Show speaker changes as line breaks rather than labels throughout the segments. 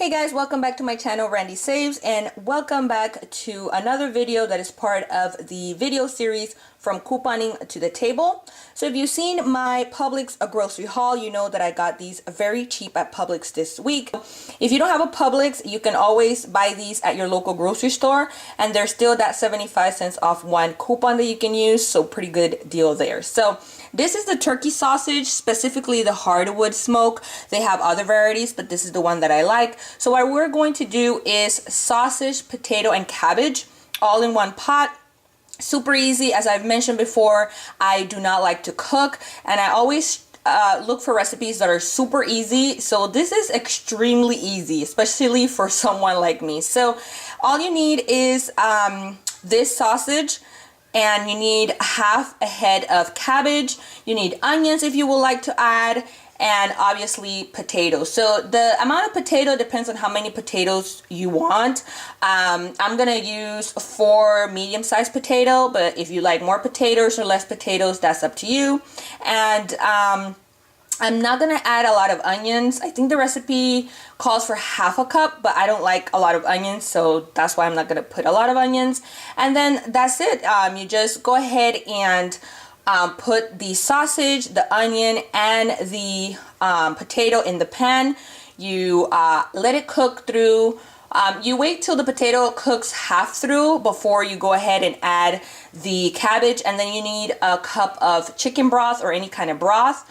Hey guys, welcome back to my channel, Randy Saves, and welcome back to another video that is part of the video series From Couponing to the Table. So if you've seen my Publix grocery haul, you know that I got these very cheap at Publix this week. If you don't have a Publix, you can always buy these at your local grocery store, and there's still that 75 cents off one coupon that you can use, so pretty good deal there. So this is the turkey sausage, specifically the hardwood smoke. They have other varieties, but this is the one that I like. So what we're going to do is sausage, potato, and cabbage all in one pot. Super easy. As I've mentioned before, I do not like to cook, and I always look for recipes that are super easy. So this is extremely easy, especially for someone like me. So all you need is this sausage, and you need half a head of cabbage. You need onions if you would like to add, and obviously potatoes. So the amount of potato depends on how many potatoes you want. I'm gonna use 4 medium-sized potato, but if you like more potatoes or less potatoes, that's up to you. And I'm not gonna add a lot of onions. I think the recipe calls for half a cup, but I don't like a lot of onions, so that's why I'm not gonna put a lot of onions. And then that's it. You just go ahead and put the sausage, the onion, and the potato in the pan. You let it cook through. You wait till the potato cooks half through before you go ahead and add the cabbage, and then you need a cup of chicken broth or any kind of broth.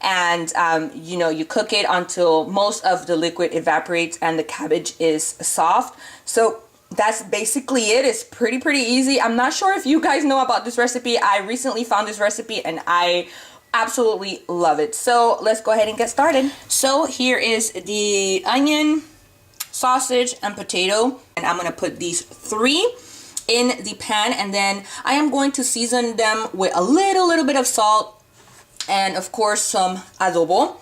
And you know, you cook it until most of the liquid evaporates and the cabbage is soft. So that's basically it. It's pretty easy. I'm not sure if you guys know about this recipe. I recently found this recipe and I absolutely love it. So let's go ahead and get started. So here is the onion, sausage, and potato, and I'm gonna put these 3 in the pan, and then I am going to season them with a little bit of salt and of course some adobo.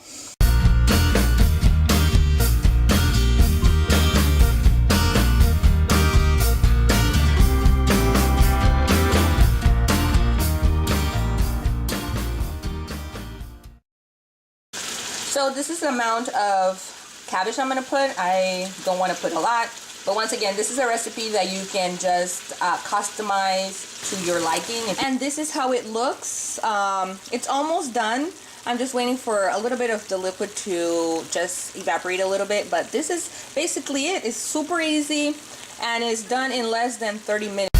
So this is the amount of cabbage I'm gonna put. I don't want to put a lot, but once again, this is a recipe that you can just customize to your liking. And this is how it looks. It's almost done. I'm just waiting for a little bit of the liquid to just evaporate a little bit, but this is basically it. It's super easy and it's done in less than 30 minutes.